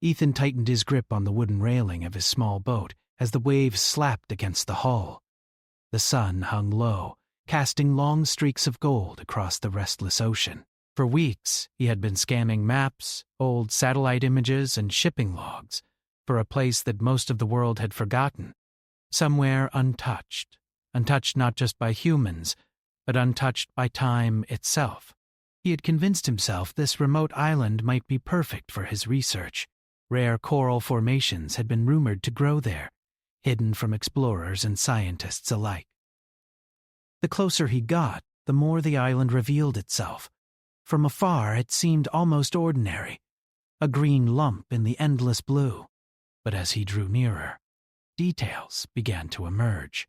Ethan tightened his grip on the wooden railing of his small boat as the waves slapped against the hull. The sun hung low, casting long streaks of gold across the restless ocean. For weeks, he had been scanning maps, old satellite images, and shipping logs for a place that most of the world had forgotten, somewhere untouched not just by humans, but untouched by time itself. He had convinced himself this remote island might be perfect for his research. Rare coral formations had been rumored to grow there, hidden from explorers and scientists alike. The closer he got, the more the island revealed itself. From afar, it seemed almost ordinary, a green lump in the endless blue. But as he drew nearer, details began to emerge.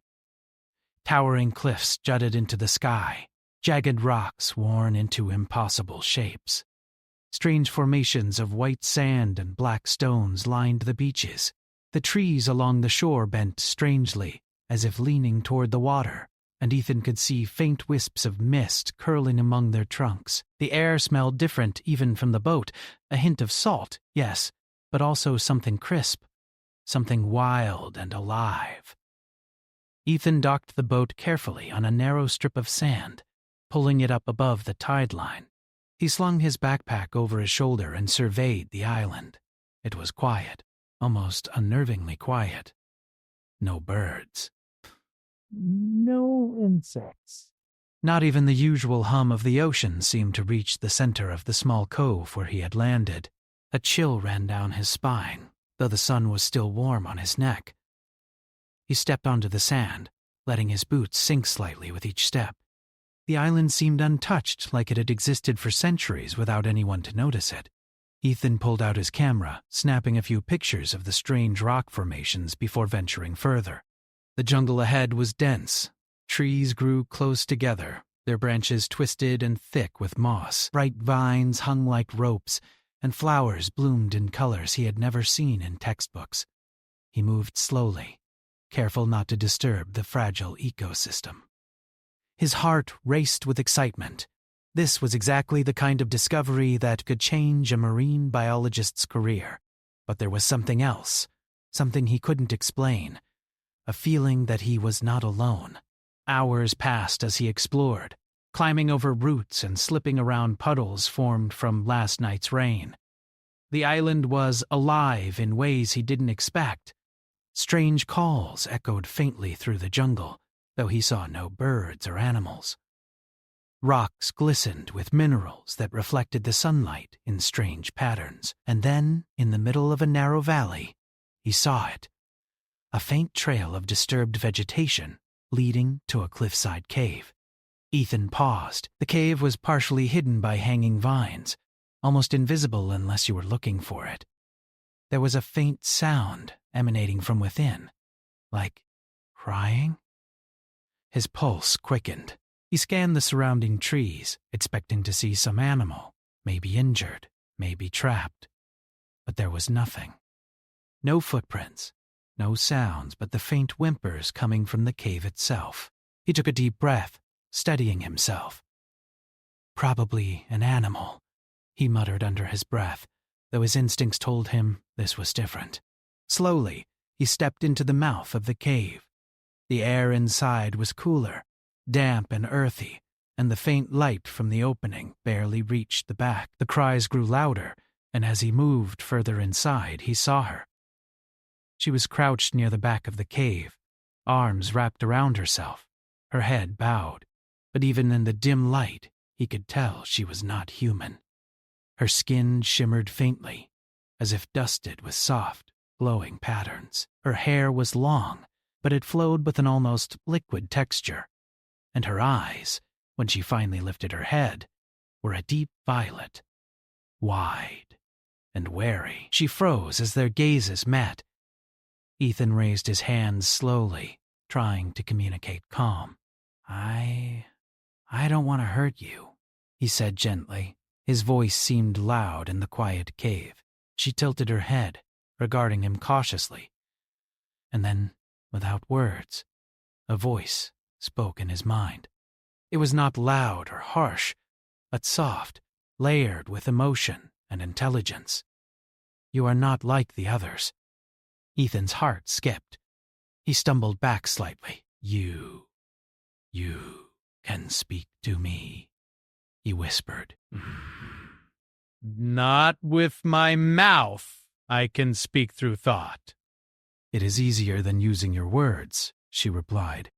Towering cliffs jutted into the sky, jagged rocks worn into impossible shapes. Strange formations of white sand and black stones lined the beaches. The trees along the shore bent strangely, as if leaning toward the water, and Ethan could see faint wisps of mist curling among their trunks. The air smelled different even from the boat, a hint of salt, yes, but also something crisp, something wild and alive. Ethan docked the boat carefully on a narrow strip of sand, pulling it up above the tide line. He slung his backpack over his shoulder and surveyed the island. It was quiet, almost unnervingly quiet. No birds. No insects. Not even the usual hum of the ocean seemed to reach the center of the small cove where he had landed. A chill ran down his spine, though the sun was still warm on his neck. He stepped onto the sand, letting his boots sink slightly with each step. The island seemed untouched, like it had existed for centuries without anyone to notice it. Ethan pulled out his camera, snapping a few pictures of the strange rock formations before venturing further. The jungle ahead was dense. Trees grew close together, their branches twisted and thick with moss. Bright vines hung like ropes, and flowers bloomed in colors he had never seen in textbooks. He moved slowly, careful not to disturb the fragile ecosystem. His heart raced with excitement. This was exactly the kind of discovery that could change a marine biologist's career. But there was something else, something he couldn't explain, a feeling that he was not alone. Hours passed as he explored, climbing over roots and slipping around puddles formed from last night's rain. The island was alive in ways he didn't expect. Strange calls echoed faintly through the jungle, though he saw no birds or animals. Rocks glistened with minerals that reflected the sunlight in strange patterns, and then, in the middle of a narrow valley, he saw it. A faint trail of disturbed vegetation leading to a cliffside cave. Ethan paused. The cave was partially hidden by hanging vines, almost invisible unless you were looking for it. There was a faint sound emanating from within, like crying. His pulse quickened. He scanned the surrounding trees, expecting to see some animal, maybe injured, maybe trapped. But there was nothing. No footprints, no sounds but the faint whimpers coming from the cave itself. He took a deep breath, steadying himself. Probably an animal, he muttered under his breath, though his instincts told him this was different. Slowly, he stepped into the mouth of the cave. The air inside was cooler, damp and earthy, and the faint light from the opening barely reached the back. The cries grew louder, and as he moved further inside, he saw her. She was crouched near the back of the cave, arms wrapped around herself, her head bowed, but even in the dim light, he could tell she was not human. Her skin shimmered faintly, as if dusted with soft, glowing patterns. Her hair was long, but it flowed with an almost liquid texture, and her eyes, when she finally lifted her head, were a deep violet, wide and wary. She froze as their gazes met. Ethan raised his hands slowly, trying to communicate calm. I don't want to hurt you, he said gently. His voice seemed loud in the quiet cave. She tilted her head, regarding him cautiously. And then, without words, a voice spoke in his mind. It was not loud or harsh, but soft, layered with emotion and intelligence. You are not like the others." Ethan's heart skipped. He stumbled back slightly. You can speak to me," he whispered. "Not with my mouth. I can speak through thought." "It is easier than using your words," she replied.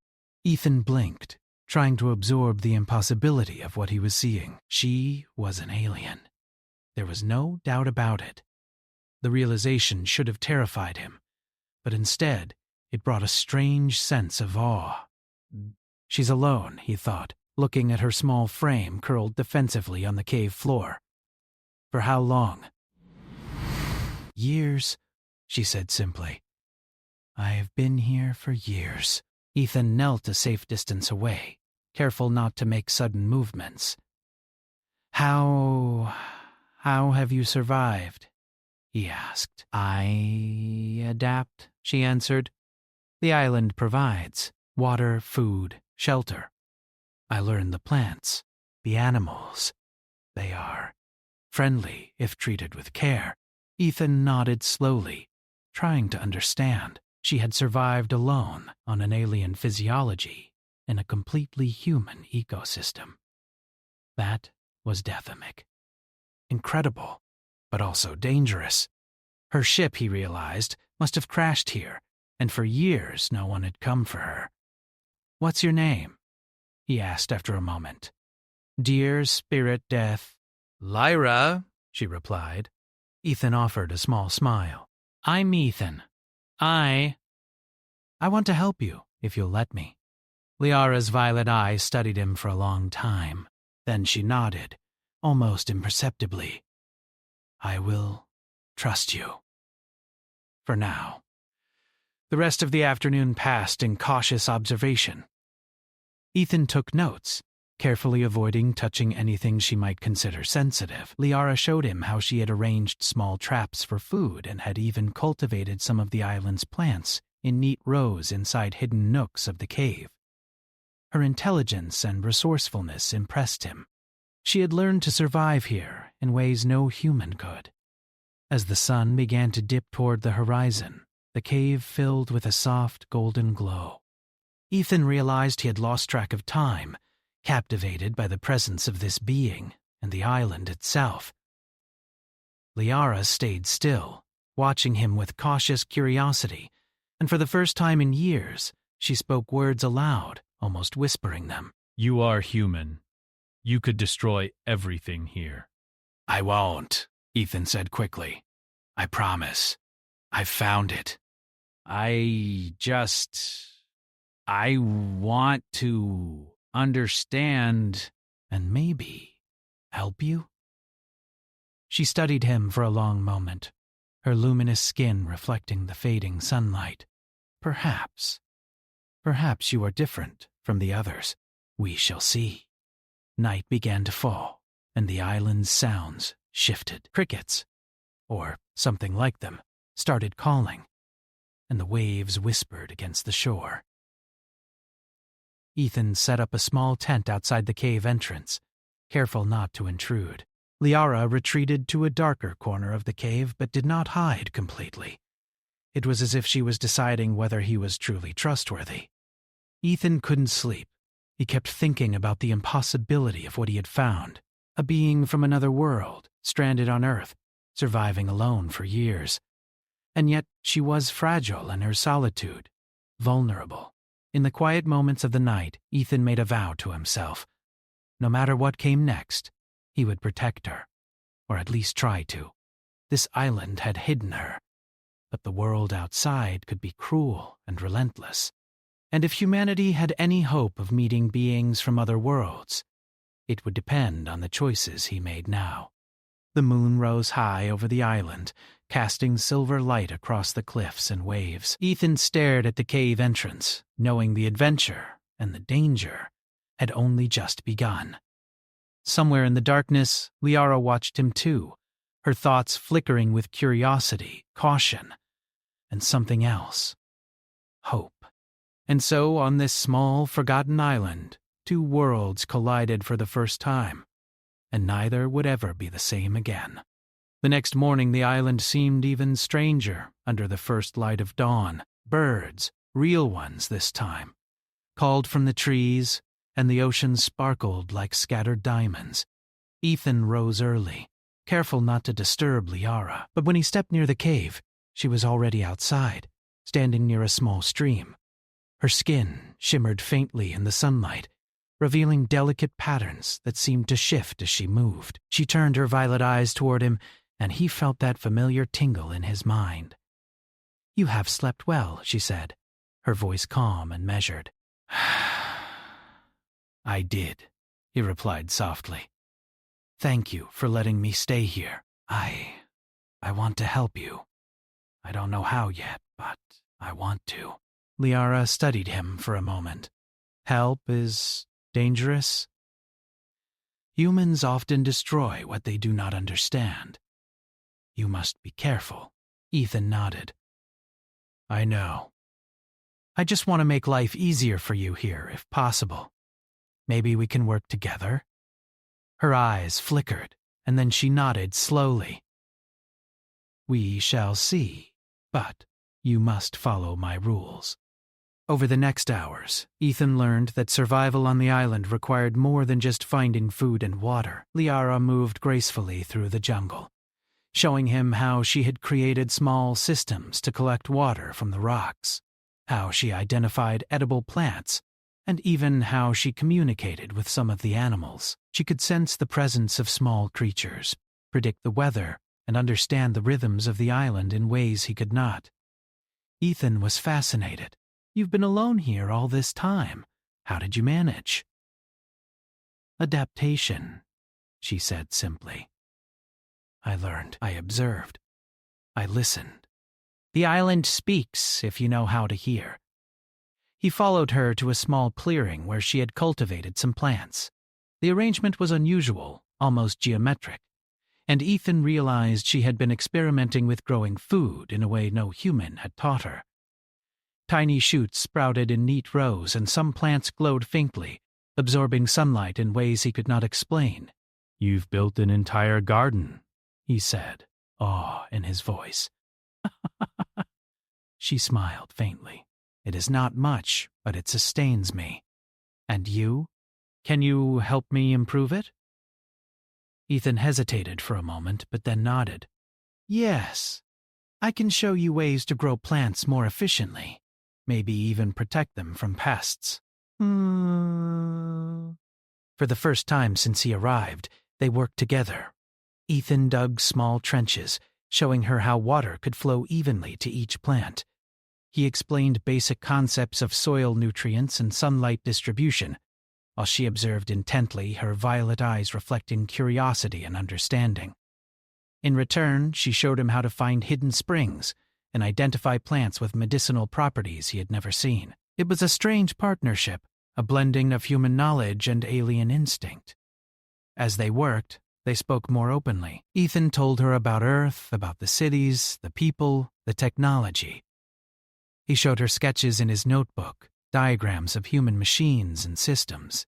Ethan blinked, trying to absorb the impossibility of what he was seeing. She was an alien. There was no doubt about it. The realization should have terrified him, but instead it brought a strange sense of awe. She's alone, he thought, looking at her small frame curled defensively on the cave floor. For how long? "Years," she said simply. "I have been here for years." Ethan knelt a safe distance away, careful not to make sudden movements. How have you survived?" he asked. "I adapt," she answered. "The island provides water, food, shelter. I learn the plants, the animals. They are friendly if treated with care." Ethan nodded slowly, trying to understand. She had survived alone on an alien physiology in a completely human ecosystem. That was Dathamic. Incredible, but also dangerous. Her ship, he realized, must have crashed here, and for years no one had come for her. "What's your name?" he asked after a moment. "Dear Spirit Death." "Lyra," she replied. Ethan offered a small smile. "I'm Ethan. I want to help you, if you'll let me." Liara's violet eyes studied him for a long time. Then she nodded, almost imperceptibly. "I will trust you. For now." The rest of the afternoon passed in cautious observation. Ethan took notes, carefully avoiding touching anything she might consider sensitive. Liara showed him how she had arranged small traps for food and had even cultivated some of the island's plants in neat rows inside hidden nooks of the cave. Her intelligence and resourcefulness impressed him. She had learned to survive here in ways no human could. As the sun began to dip toward the horizon, the cave filled with a soft golden glow. Ethan realized he had lost track of time, captivated by the presence of this being and the island itself. Liara stayed still, watching him with cautious curiosity, and for the first time in years, she spoke words aloud, almost whispering them. "You are human. You could destroy everything here." "I won't," Ethan said quickly. "I promise. I've found it. I want to understand and maybe help you." She studied him for a long moment, her luminous skin reflecting the fading sunlight. Perhaps you are different from the others. We shall see." Night began to fall, and the island's sounds shifted. Crickets, or something like them, started calling, and the waves whispered against the shore. Ethan set up a small tent outside the cave entrance, careful not to intrude. Liara retreated to a darker corner of the cave but did not hide completely. It was as if she was deciding whether he was truly trustworthy. Ethan couldn't sleep. He kept thinking about the impossibility of what he had found. A being from another world, stranded on Earth, surviving alone for years. And yet she was fragile in her solitude, vulnerable. In the quiet moments of the night, Ethan made a vow to himself. No matter what came next, he would protect her, or at least try to. This island had hidden her, but the world outside could be cruel and relentless. And if humanity had any hope of meeting beings from other worlds, it would depend on the choices he made now. The moon rose high over the island, casting silver light across the cliffs and waves. Ethan stared at the cave entrance, knowing the adventure and the danger had only just begun. Somewhere in the darkness, Liara watched him too, her thoughts flickering with curiosity, caution, and something else. Hope. And so, on this small, forgotten island, two worlds collided for the first time, and neither would ever be the same again. The next morning the island seemed even stranger under the first light of dawn. Birds, real ones this time, called from the trees, and the ocean sparkled like scattered diamonds. Ethan rose early, careful not to disturb Liara, but when he stepped near the cave, she was already outside, standing near a small stream. Her skin shimmered faintly in the sunlight, revealing delicate patterns that seemed to shift as she moved. She turned her violet eyes toward him, and he felt that familiar tingle in his mind. "You have slept well," she said, her voice calm and measured. "I did," he replied softly. "Thank you for letting me stay here. I want to help you. I don't know how yet, but I want to." Liara studied him for a moment. "Help is dangerous?" "Humans often destroy what they do not understand. You must be careful." Ethan nodded. "I know. I just want to make life easier for you here, if possible. Maybe we can work together?" Her eyes flickered, and then she nodded slowly. "We shall see, but you must follow my rules." Over the next hours, Ethan learned that survival on the island required more than just finding food and water. Liara moved gracefully through the jungle, showing him how she had created small systems to collect water from the rocks, how she identified edible plants, and even how she communicated with some of the animals. She could sense the presence of small creatures, predict the weather, and understand the rhythms of the island in ways he could not. Ethan was fascinated. "You've been alone here all this time. How did you manage?" "Adaptation," she said simply. "I learned. I observed. I listened. The island speaks if you know how to hear." He followed her to a small clearing where she had cultivated some plants. The arrangement was unusual, almost geometric, and Ethan realized she had been experimenting with growing food in a way no human had taught her. Tiny shoots sprouted in neat rows, and some plants glowed faintly, absorbing sunlight in ways he could not explain. "You've built an entire garden," he said, awe in his voice. She smiled faintly. "It is not much, but it sustains me. And you? Can you help me improve it?" Ethan hesitated for a moment, but then nodded. "Yes, I can show you ways to grow plants more efficiently. Maybe even protect them from pests." For the first time since he arrived, they worked together. Ethan dug small trenches, showing her how water could flow evenly to each plant. He explained basic concepts of soil nutrients and sunlight distribution, while she observed intently, her violet eyes reflecting curiosity and understanding. In return, she showed him how to find hidden springs and identify plants with medicinal properties he had never seen. It was a strange partnership, a blending of human knowledge and alien instinct. As they worked, they spoke more openly. Ethan told her about Earth, about the cities, the people, the technology. He showed her sketches in his notebook, diagrams of human machines and systems.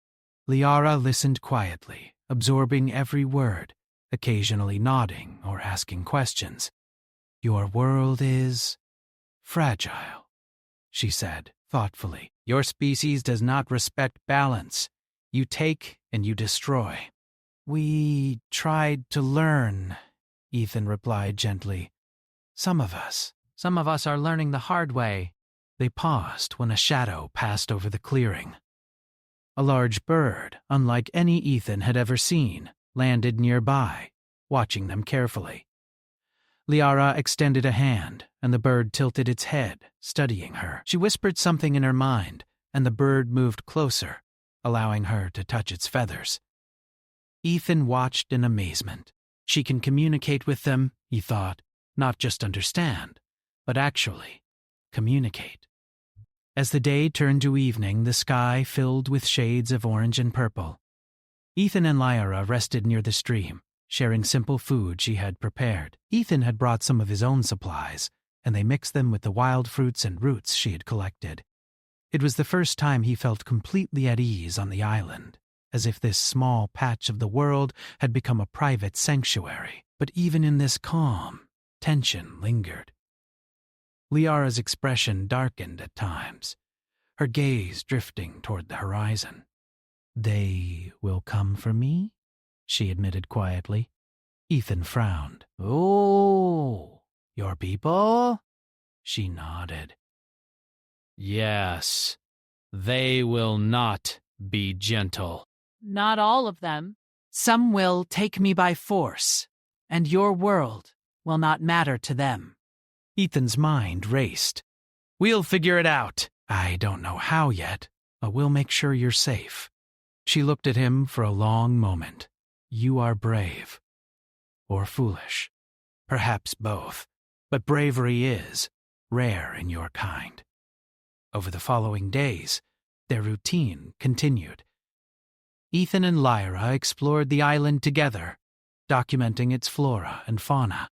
Liara listened quietly, absorbing every word, occasionally nodding or asking questions. "Your world is fragile," she said thoughtfully. "Your species does not respect balance. You take and you destroy." "We tried to learn," Ethan replied gently. Some of us are learning the hard way." They paused when a shadow passed over the clearing. A large bird, unlike any Ethan had ever seen, landed nearby, watching them carefully. Liara extended a hand, and the bird tilted its head, studying her. She whispered something in her mind, and the bird moved closer, allowing her to touch its feathers. Ethan watched in amazement. She can communicate with them, he thought, not just understand, but actually communicate. As the day turned to evening, the sky filled with shades of orange and purple. Ethan and Liara rested near the stream, sharing simple food she had prepared. Ethan had brought some of his own supplies, and they mixed them with the wild fruits and roots she had collected. It was the first time he felt completely at ease on the island, as if this small patch of the world had become a private sanctuary. But even in this calm, tension lingered. Liara's expression darkened at times, her gaze drifting toward the horizon. "They will come for me?" she admitted quietly. Ethan frowned. "Oh, your people?" She nodded. Yes, they will not be gentle. Not all of them. "Some will take me by force, and your world will not matter to them." Ethan's mind raced. "We'll figure it out. I don't know how yet, but we'll make sure you're safe." She looked at him for a long moment. "You are brave. Or foolish. Perhaps both. But bravery is rare in your kind." Over the following days, their routine continued. Ethan and Lyra explored the island together, documenting its flora and fauna.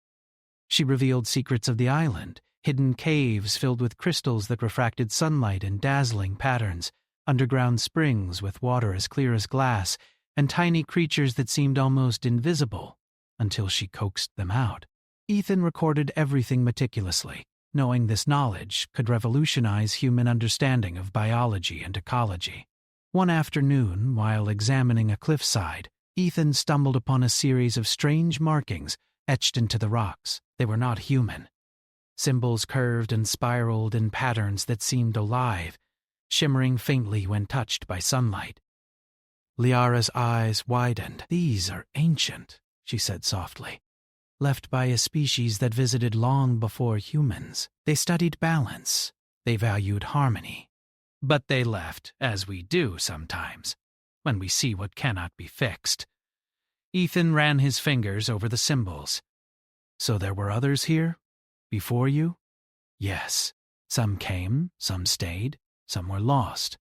She revealed secrets of the island, hidden caves filled with crystals that refracted sunlight in dazzling patterns, underground springs with water as clear as glass, and tiny creatures that seemed almost invisible until she coaxed them out. Ethan recorded everything meticulously, knowing this knowledge could revolutionize human understanding of biology and ecology. One afternoon, while examining a cliffside, Ethan stumbled upon a series of strange markings etched into the rocks. They were not human. Symbols curved and spiraled in patterns that seemed alive, shimmering faintly when touched by sunlight. Liara's eyes widened. "These are ancient," she said softly. "Left by a species that visited long before humans. They studied balance. They valued harmony. But they left, as we do sometimes, when we see what cannot be fixed." Ethan ran his fingers over the symbols. "So there were others here? Before you?" "Yes. Some came, some stayed, some were lost.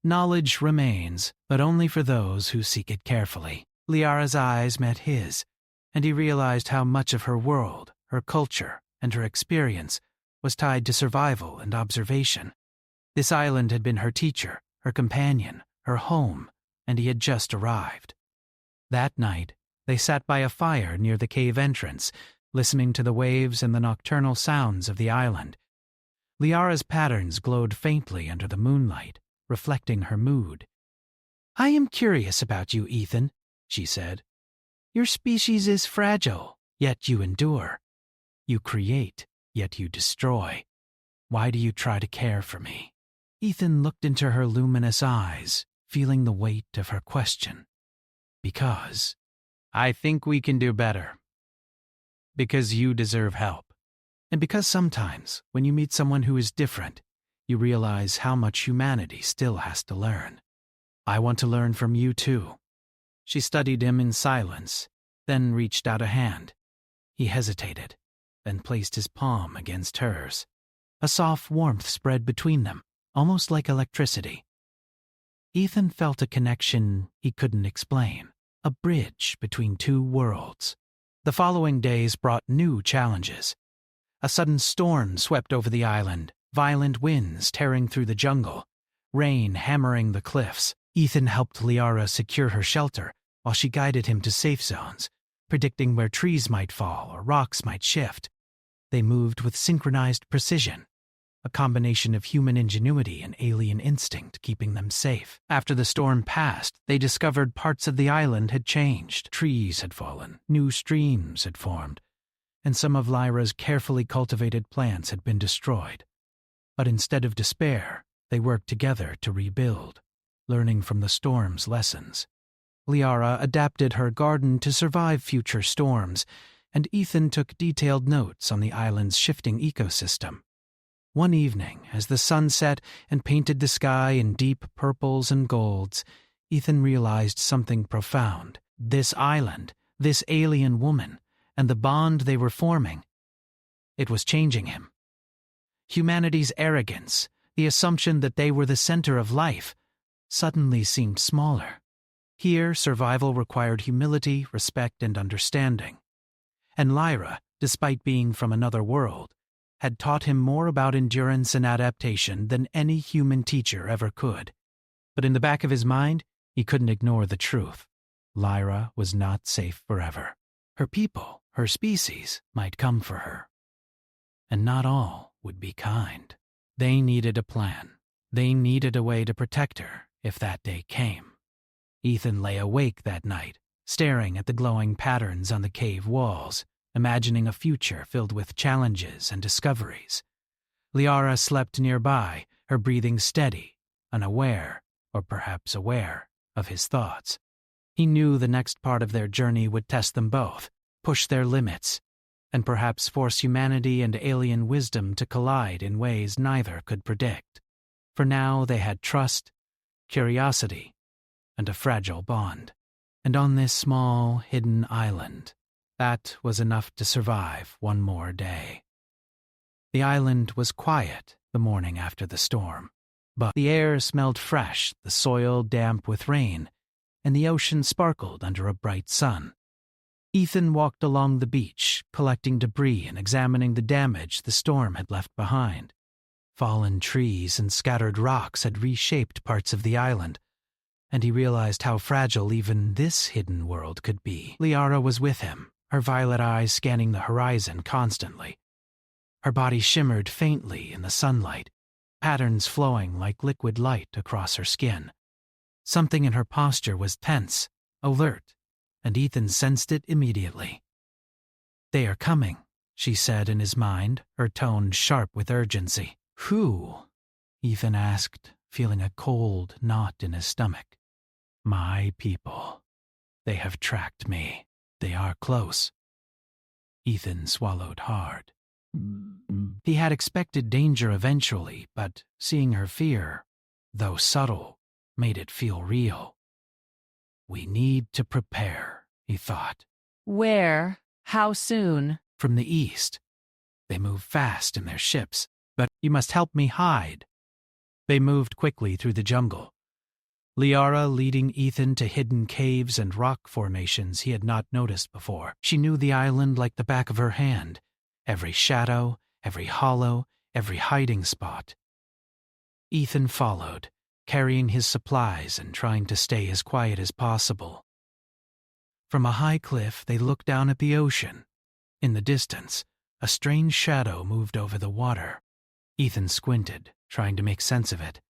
Knowledge remains, but only for those who seek it carefully." Liara's eyes met his, and he realized how much of her world, her culture, and her experience was tied to survival and observation. This island had been her teacher, her companion, her home, and he had just arrived. That night, they sat by a fire near the cave entrance, listening to the waves and the nocturnal sounds of the island. Liara's patterns glowed faintly under the moonlight, reflecting her mood. "I am curious about you, Ethan," she said. "Your species is fragile, yet you endure. You create, yet you destroy. Why do you try to care for me?" Ethan looked into her luminous eyes, feeling the weight of her question. "Because I think we can do better. Because you deserve help. And because sometimes, when you meet someone who is different, you realize how much humanity still has to learn. I want to learn from you too." She studied him in silence, then reached out a hand. He hesitated, then placed his palm against hers. A soft warmth spread between them, almost like electricity. Ethan felt a connection he couldn't explain, a bridge between two worlds. The following days brought new challenges. A sudden storm swept over the island, violent winds tearing through the jungle, rain hammering the cliffs. Ethan helped Liara secure her shelter while she guided him to safe zones, predicting where trees might fall or rocks might shift. They moved with synchronized precision, a combination of human ingenuity and alien instinct keeping them safe. After the storm passed, they discovered parts of the island had changed. Trees had fallen, new streams had formed, and some of Lyra's carefully cultivated plants had been destroyed. But instead of despair, they worked together to rebuild, learning from the storm's lessons. Liara adapted her garden to survive future storms, and Ethan took detailed notes on the island's shifting ecosystem. One evening, as the sun set and painted the sky in deep purples and golds, Ethan realized something profound. This island, this alien woman, and the bond they were forming, it was changing him. Humanity's arrogance, the assumption that they were the center of life, suddenly seemed smaller. Here, survival required humility, respect, and understanding. And Lyra, despite being from another world, had taught him more about endurance and adaptation than any human teacher ever could. But in the back of his mind, he couldn't ignore the truth. Lyra was not safe forever. Her people, her species, might come for her. And not all would be kind. They needed a plan. They needed a way to protect her if that day came. Ethan lay awake that night, staring at the glowing patterns on the cave walls, imagining a future filled with challenges and discoveries. Liara slept nearby, her breathing steady, unaware, or perhaps aware, of his thoughts. He knew the next part of their journey would test them both, push their limits, and perhaps force humanity and alien wisdom to collide in ways neither could predict. For now they had trust, curiosity, and a fragile bond. And on this small, hidden island, that was enough to survive one more day. The island was quiet the morning after the storm, but the air smelled fresh, the soil damp with rain, and the ocean sparkled under a bright sun. Ethan walked along the beach, collecting debris and examining the damage the storm had left behind. Fallen trees and scattered rocks had reshaped parts of the island, and he realized how fragile even this hidden world could be. Liara was with him, her violet eyes scanning the horizon constantly. Her body shimmered faintly in the sunlight, patterns flowing like liquid light across her skin. Something in her posture was tense, alert, and Ethan sensed it immediately. "They are coming," she said in his mind, her tone sharp with urgency. "Who?" Ethan asked, feeling a cold knot in his stomach. "My people. They have tracked me. They are close." Ethan swallowed hard. He had expected danger eventually, but seeing her fear, though subtle, made it feel real. "We need to prepare," he thought. "Where? How soon?" "From the east. They move fast in their ships, but you must help me hide." They moved quickly through the jungle, Liara leading Ethan to hidden caves and rock formations he had not noticed before. She knew the island like the back of her hand, every shadow, every hollow, every hiding spot. Ethan followed, carrying his supplies and trying to stay as quiet as possible. From a high cliff, they looked down at the ocean. In the distance, a strange shadow moved over the water. Ethan squinted, trying to make sense of it.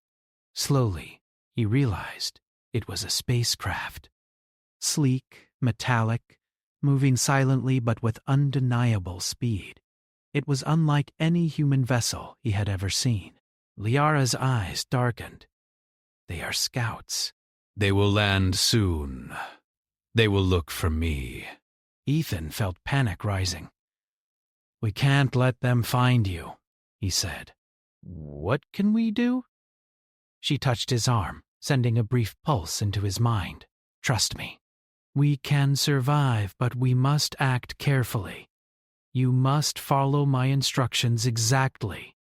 Slowly, he realized it was a spacecraft. Sleek, metallic, moving silently but with undeniable speed. It was unlike any human vessel he had ever seen. Liara's eyes darkened. "They are scouts." They will land soon. They will look for me. Ethan felt panic rising. "We can't let them find you," he said. "What can we do?" She touched his arm, sending a brief pulse into his mind. "Trust me. We can survive, but we must act carefully. You must follow my instructions exactly."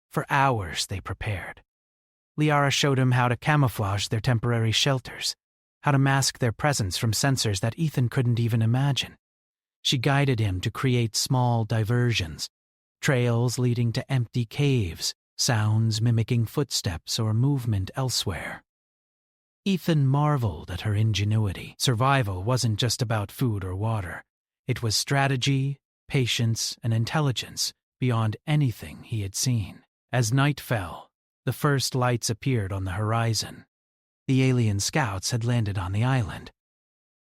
For hours they prepared. Liara showed him how to camouflage their temporary shelters, how to mask their presence from sensors that Ethan couldn't even imagine. She guided him to create small diversions, trails leading to empty caves, sounds mimicking footsteps or movement elsewhere. Ethan marveled at her ingenuity. Survival wasn't just about food or water. It was strategy, patience, and intelligence beyond anything he had seen. As night fell, the first lights appeared on the horizon. The alien scouts had landed on the island.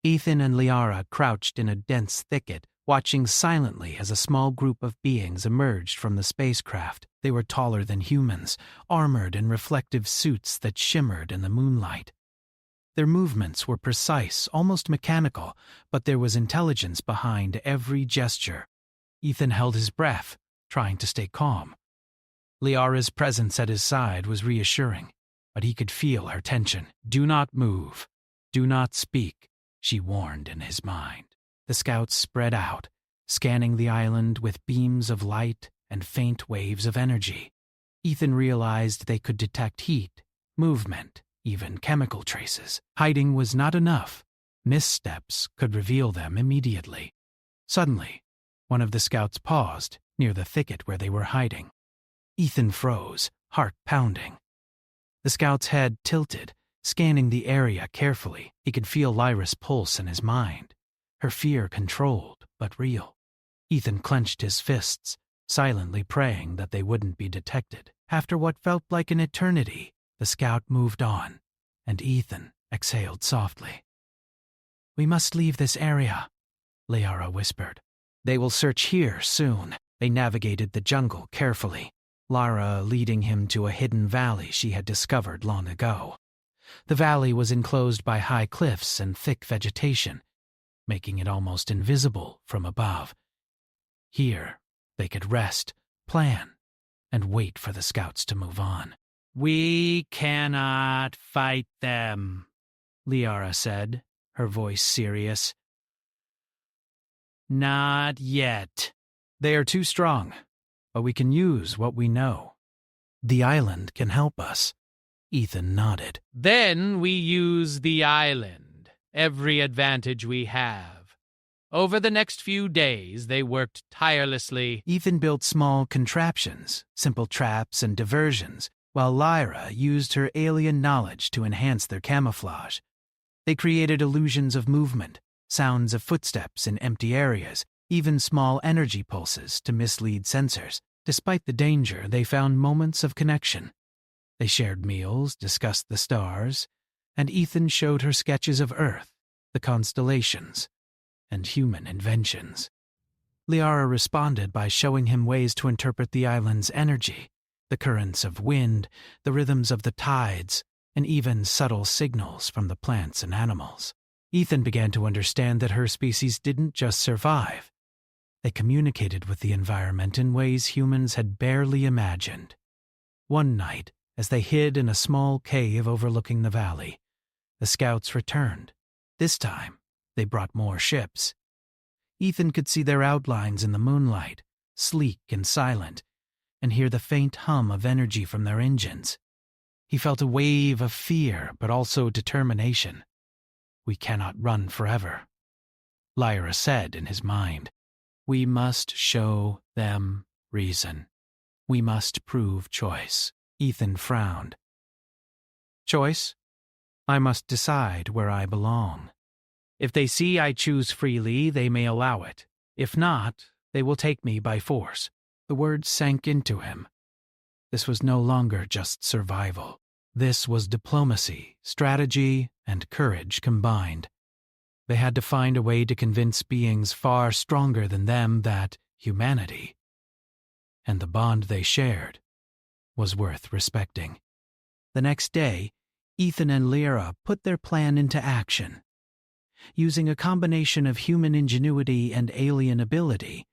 Ethan and Liara crouched in a dense thicket, watching silently as a small group of beings emerged from the spacecraft. They were taller than humans, armored in reflective suits that shimmered in the moonlight. Their movements were precise, almost mechanical, but there was intelligence behind every gesture. Ethan held his breath, trying to stay calm. Liara's presence at his side was reassuring, but he could feel her tension. "Do not move. Do not speak," she warned in his mind. The scouts spread out, scanning the island with beams of light and faint waves of energy. Ethan realized they could detect heat, movement, even chemical traces. Hiding was not enough. Missteps could reveal them immediately. Suddenly, one of the scouts paused near the thicket where they were hiding. Ethan froze, heart pounding. The scout's head tilted, scanning the area carefully. He could feel Lyra's pulse in his mind. her fear controlled but real. Ethan clenched his fists, silently praying that they wouldn't be detected. After what felt like an eternity, the scout moved on, and Ethan exhaled softly. "We must leave this area," Liara whispered. "They will search here soon." They navigated the jungle carefully, Lara leading him to a hidden valley she had discovered long ago. The valley was enclosed by high cliffs and thick vegetation, making it almost invisible from above. Here, they could rest, plan, and wait for the scouts to move on. "We cannot fight them," Liara said, her voice serious. "Not yet. They are too strong, but we can use what we know. The island can help us." Ethan nodded. "Then we use the island, every advantage we have." Over the next few days, they worked tirelessly. Ethan built small contraptions, simple traps and diversions, while Lyra used her alien knowledge to enhance their camouflage. They created illusions of movement, sounds of footsteps in empty areas, even small energy pulses to mislead sensors. Despite the danger, they found moments of connection. They shared meals, discussed the stars, and Ethan showed her sketches of Earth, the constellations, and human inventions. Liara responded by showing him ways to interpret the island's energy, the currents of wind, the rhythms of the tides, and even subtle signals from the plants and animals. Ethan began to understand that her species didn't just survive. They communicated with the environment in ways humans had barely imagined. One night, as they hid in a small cave overlooking the valley, the scouts returned. This time, they brought more ships. Ethan could see their outlines in the moonlight, sleek and silent, and hear the faint hum of energy from their engines. He felt a wave of fear, but also determination. "We cannot run forever," Lyra said in his mind. "We must show them reason. We must prove choice." Ethan frowned. "Choice? I must decide where I belong. If they see I choose freely, they may allow it. If not, they will take me by force." The words sank into him. This was no longer just survival. This was diplomacy, strategy, and courage combined. They had to find a way to convince beings far stronger than them that humanity, and the bond they shared, was worth respecting. The next day, Ethan and Lyra put their plan into action. Using a combination of human ingenuity and alien ability,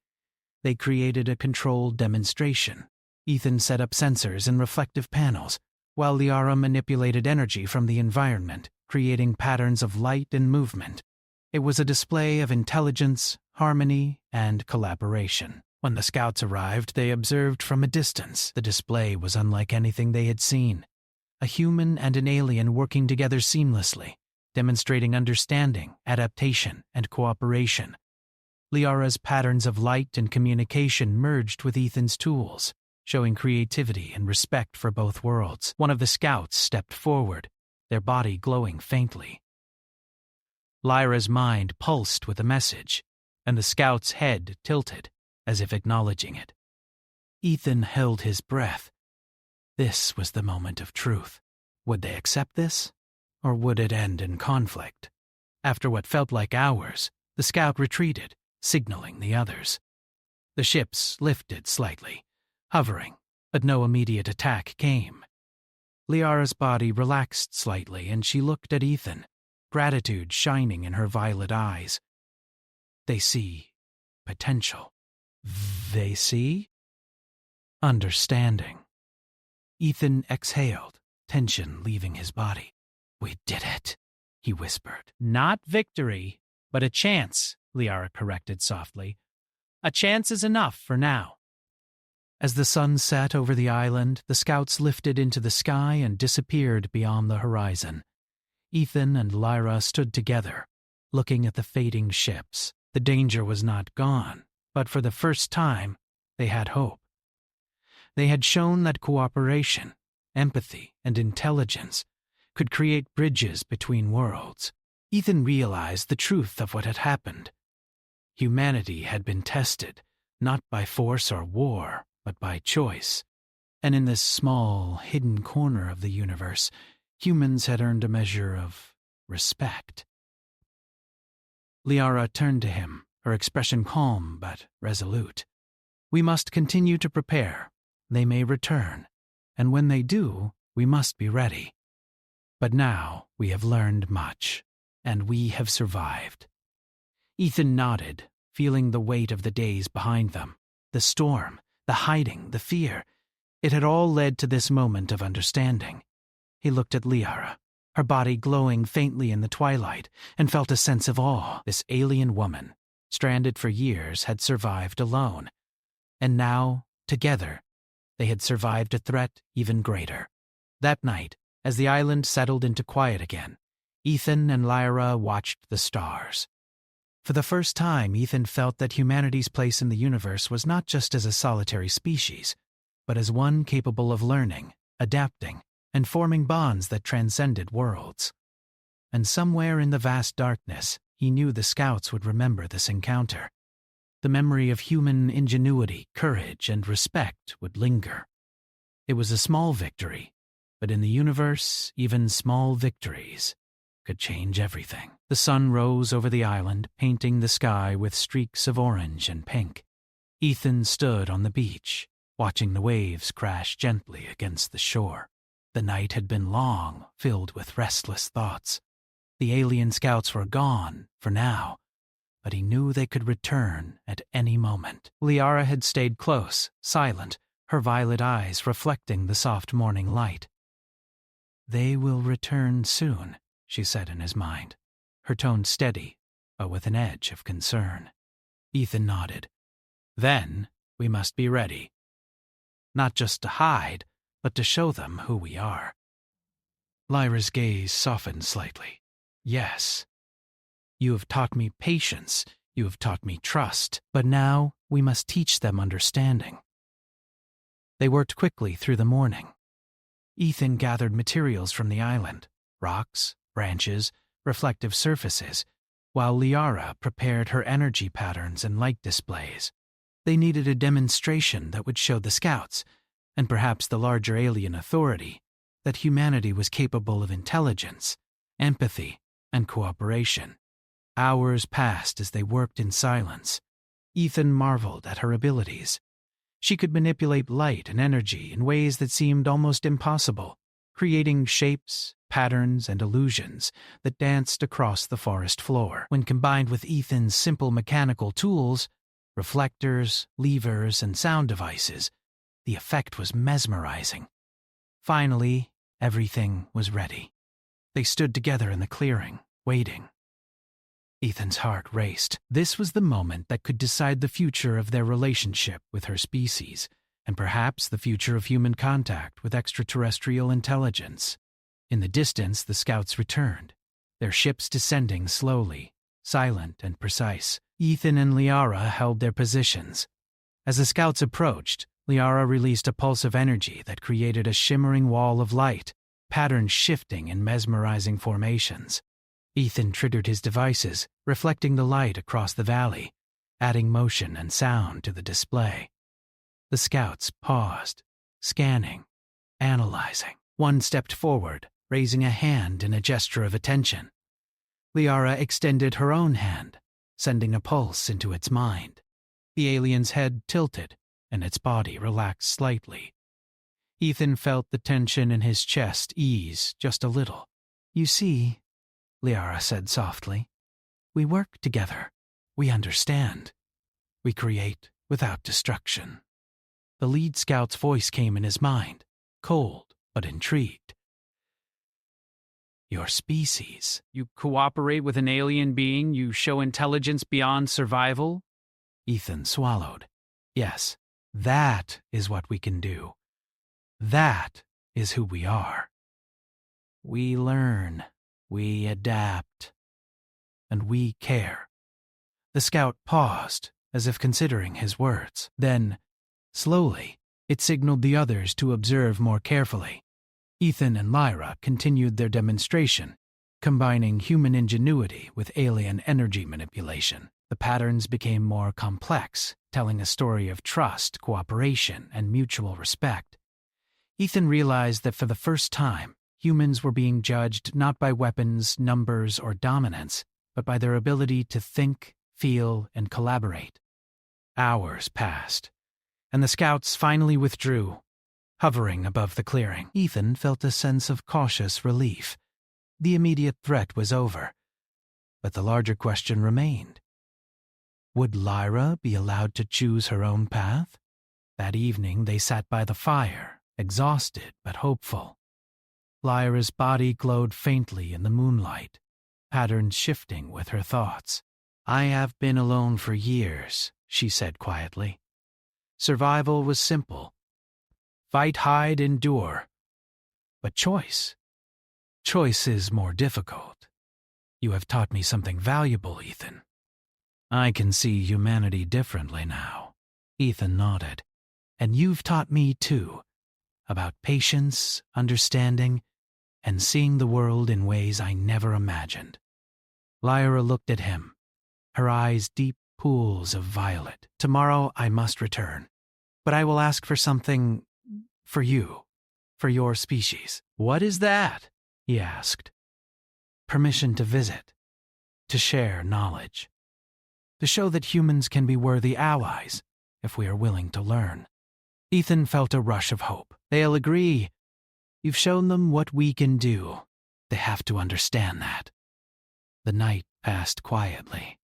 they created a controlled demonstration. Ethan set up sensors and reflective panels, while Lyra manipulated energy from the environment, creating patterns of light and movement. It was a display of intelligence, harmony, and collaboration. When the scouts arrived, they observed from a distance. The display was unlike anything they had seen. A human and an alien working together seamlessly, demonstrating understanding, adaptation, and cooperation. Lyra's patterns of light and communication merged with Ethan's tools, showing creativity and respect for both worlds. One of the scouts stepped forward, their body glowing faintly. Lyra's mind pulsed with a message, and the scout's head tilted, as if acknowledging it. Ethan held his breath. This was the moment of truth. Would they accept this, or would it end in conflict? After what felt like hours, the scout retreated, signaling the others. The ships lifted slightly, hovering, but no immediate attack came. Liara's body relaxed slightly, and she looked at Ethan, gratitude shining in her violet eyes. They see potential. They see understanding. Ethan exhaled, tension leaving his body. "We did it," he whispered. "Not victory, but a chance," Liara corrected softly. "A chance is enough for now." As the sun set over the island, the scouts lifted into the sky and disappeared beyond the horizon. Ethan and Lyra stood together, looking at the fading ships. The danger was not gone, but for the first time, they had hope. They had shown that cooperation, empathy, and intelligence could create bridges between worlds. Ethan realized the truth of what had happened. Humanity had been tested, not by force or war, but by choice. And in this small, hidden corner of the universe, humans had earned a measure of respect. Liara turned to him, her expression calm but resolute. We must continue to prepare. They may return, and when they do, we must be ready. But now we have learned much, and we have survived. Ethan nodded, feeling the weight of the days behind them. The storm, the hiding, the fear. It had all led to this moment of understanding. He looked at Liara, her body glowing faintly in the twilight, and felt a sense of awe. This alien woman, stranded for years, had survived alone. And now, together, they had survived a threat even greater. That night, as the island settled into quiet again, Ethan and Lyra watched the stars. For the first time, Ethan felt that humanity's place in the universe was not just as a solitary species, but as one capable of learning, adapting, and forming bonds that transcended worlds. And somewhere in the vast darkness, he knew the scouts would remember this encounter. The memory of human ingenuity, courage, and respect would linger. It was a small victory, but in the universe, even small victories could change everything. The sun rose over the island, painting the sky with streaks of orange and pink. Ethan stood on the beach, watching the waves crash gently against the shore. The night had been long, filled with restless thoughts. The alien scouts were gone, for now, but he knew they could return at any moment. Liara had stayed close, silent, her violet eyes reflecting the soft morning light. "They will return soon," she said in his mind, her tone steady, but with an edge of concern. Ethan nodded. "Then we must be ready. Not just to hide, but to show them who we are." Lyra's gaze softened slightly. "Yes. You have taught me patience, you have taught me trust, but now we must teach them understanding." They worked quickly through the morning. Ethan gathered materials from the island, rocks, branches, reflective surfaces, while Liara prepared her energy patterns and light displays. They needed a demonstration that would show the scouts, and perhaps the larger alien authority, that humanity was capable of intelligence, empathy, and cooperation. Hours passed as they worked in silence. Ethan marveled at her abilities. She could manipulate light and energy in ways that seemed almost impossible, creating shapes, patterns, and illusions that danced across the forest floor. When combined with Ethan's simple mechanical tools, reflectors, levers, and sound devices, the effect was mesmerizing. Finally, everything was ready. They stood together in the clearing, waiting. Ethan's heart raced. This was the moment that could decide the future of their relationship with her species, and perhaps the future of human contact with extraterrestrial intelligence. In the distance, the scouts returned, their ships descending slowly, silent and precise. Ethan and Liara held their positions. As the scouts approached, Liara released a pulse of energy that created a shimmering wall of light, patterns shifting in mesmerizing formations. Ethan triggered his devices, reflecting the light across the valley, adding motion and sound to the display. The scouts paused, scanning, analyzing. One stepped forward, raising a hand in a gesture of attention. Liara extended her own hand, sending a pulse into its mind. The alien's head tilted, and its body relaxed slightly. Ethan felt the tension in his chest ease just a little. "You see," Liara said softly, "we work together. We understand. We create without destruction." The lead scout's voice came in his mind, cold but intrigued. "Your species. You cooperate with an alien being, you show intelligence beyond survival?" Ethan swallowed. "Yes, that is what we can do. That is who we are. We learn, we adapt, and we care." The scout paused, as if considering his words. Then, slowly, it signaled the others to observe more carefully. Ethan and Lyra continued their demonstration, combining human ingenuity with alien energy manipulation. The patterns became more complex, telling a story of trust, cooperation, and mutual respect. Ethan realized that for the first time, humans were being judged not by weapons, numbers, or dominance, but by their ability to think, feel, and collaborate. Hours passed, and the scouts finally withdrew, hovering above the clearing. Ethan felt a sense of cautious relief. The immediate threat was over, but the larger question remained. Would Lyra be allowed to choose her own path? That evening they sat by the fire, exhausted but hopeful. Lyra's body glowed faintly in the moonlight, patterns shifting with her thoughts. "I have been alone for years," she said quietly. "Survival was simple. Fight, hide, endure. But choice is more difficult. You have taught me something valuable, Ethan." "I can see humanity differently now." Ethan nodded. "And you've taught me too, about patience, understanding, and seeing the world in ways I never imagined." Lyra looked at him, her eyes deep pools of violet. "Tomorrow I must return, but I will ask for something for you, for your species." "What is that?" he asked. "Permission to visit, to share knowledge, to show that humans can be worthy allies if we are willing to learn." Ethan felt a rush of hope. "They'll agree. You've shown them what we can do. They have to understand that." The night passed quietly.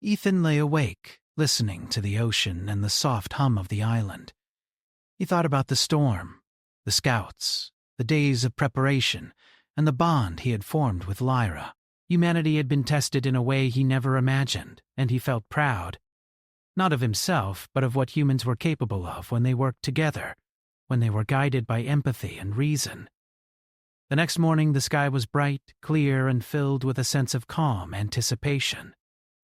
Ethan lay awake, listening to the ocean and the soft hum of the island. He thought about the storm, the scouts, the days of preparation, and the bond he had formed with Lyra. Humanity had been tested in a way he never imagined, and he felt proud. Not of himself, but of what humans were capable of when they worked together, when they were guided by empathy and reason. The next morning the sky was bright, clear, and filled with a sense of calm anticipation.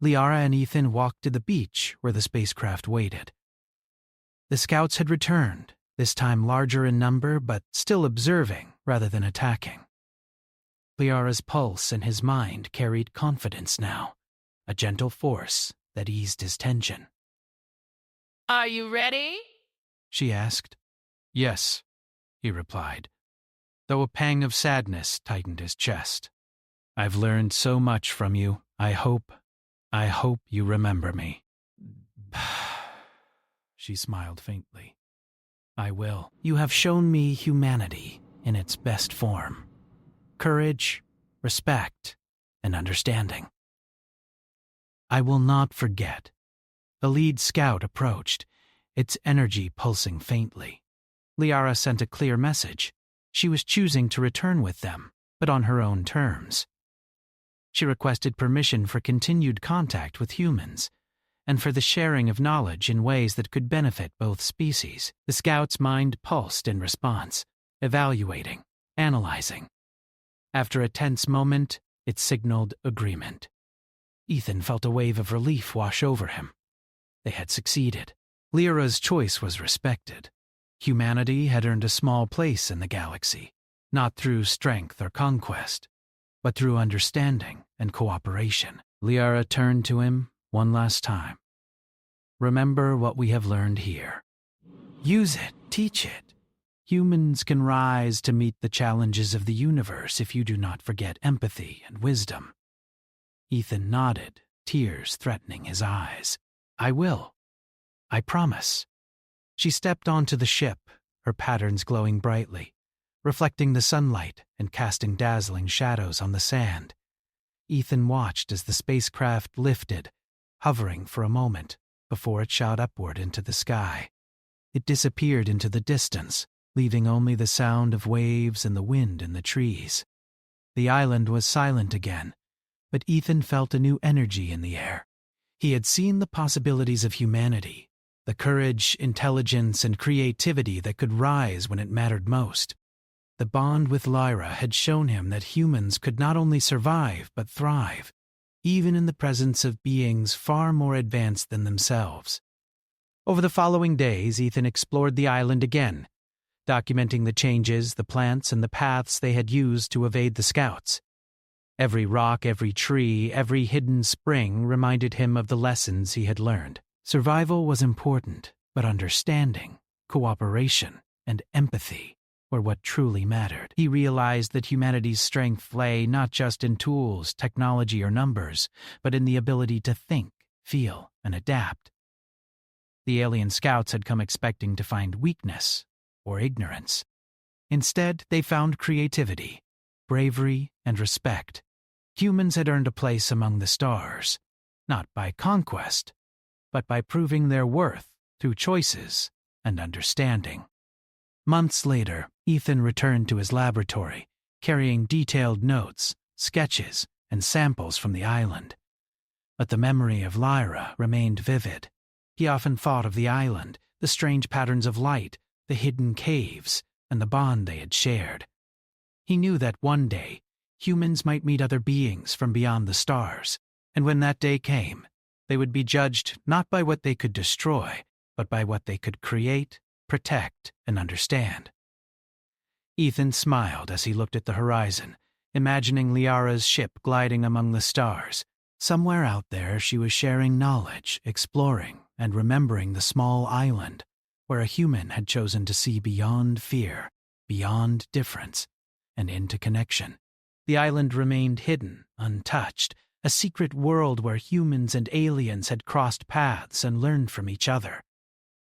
Liara and Ethan walked to the beach where the spacecraft waited. The scouts had returned, this time larger in number but still observing rather than attacking. Liara's pulse and his mind carried confidence now, a gentle force that eased his tension. Are you ready? She asked. "Yes," he replied, though a pang of sadness tightened his chest. "I've learned so much from you. I hope you remember me." She smiled faintly. "I will. You have shown me humanity in its best form. Courage, respect, and understanding. I will not forget." The lead scout approached, its energy pulsing faintly. Liara sent a clear message. She was choosing to return with them, but on her own terms. She requested permission for continued contact with humans, and for the sharing of knowledge in ways that could benefit both species. The scout's mind pulsed in response, evaluating, analyzing. After a tense moment, it signaled agreement. Ethan felt a wave of relief wash over him. They had succeeded. Lyra's choice was respected. Humanity had earned a small place in the galaxy, not through strength or conquest, but through understanding and cooperation. Liara turned to him one last time. "Remember what we have learned here. Use it, teach it. Humans can rise to meet the challenges of the universe if you do not forget empathy and wisdom." Ethan nodded, tears threatening his eyes. "I will. I promise." She stepped onto the ship, her patterns glowing brightly, reflecting the sunlight and casting dazzling shadows on the sand. Ethan watched as the spacecraft lifted, hovering for a moment before it shot upward into the sky. It disappeared into the distance, leaving only the sound of waves and the wind in the trees. The island was silent again, but Ethan felt a new energy in the air. He had seen the possibilities of humanity, the courage, intelligence, and creativity that could rise when it mattered most. The bond with Lyra had shown him that humans could not only survive but thrive, even in the presence of beings far more advanced than themselves. Over the following days, Ethan explored the island again, documenting the changes, the plants, and the paths they had used to evade the scouts. Every rock, every tree, every hidden spring reminded him of the lessons he had learned. Survival was important, but understanding, cooperation, and empathy were what truly mattered. He realized that humanity's strength lay not just in tools, technology, or numbers, but in the ability to think, feel, and adapt. The alien scouts had come expecting to find weakness or ignorance. Instead, they found creativity, bravery, and respect. Humans had earned a place among the stars, not by conquest, but by proving their worth through choices and understanding. Months later, Ethan returned to his laboratory, carrying detailed notes, sketches, and samples from the island. But the memory of Lyra remained vivid. He often thought of the island, the strange patterns of light, the hidden caves, and the bond they had shared. He knew that one day, humans might meet other beings from beyond the stars, and when that day came, they would be judged not by what they could destroy, but by what they could create, protect, and understand. Ethan smiled as he looked at the horizon, imagining Liara's ship gliding among the stars. Somewhere out there she was sharing knowledge, exploring, and remembering the small island where a human had chosen to see beyond fear, beyond difference, and into connection. The island remained hidden, untouched, a secret world where humans and aliens had crossed paths and learned from each other.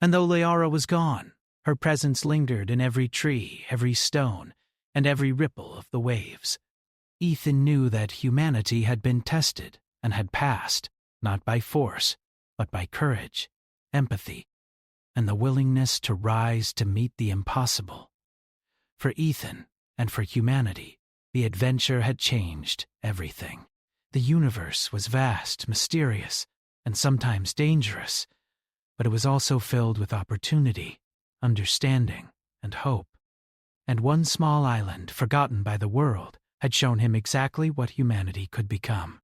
And though Liara was gone, her presence lingered in every tree, every stone, and every ripple of the waves. Ethan knew that humanity had been tested and had passed, not by force, but by courage, empathy, and the willingness to rise to meet the impossible. For Ethan, and for humanity, the adventure had changed everything. The universe was vast, mysterious, and sometimes dangerous, but it was also filled with opportunity, understanding, and hope. And one small island, forgotten by the world, had shown him exactly what humanity could become.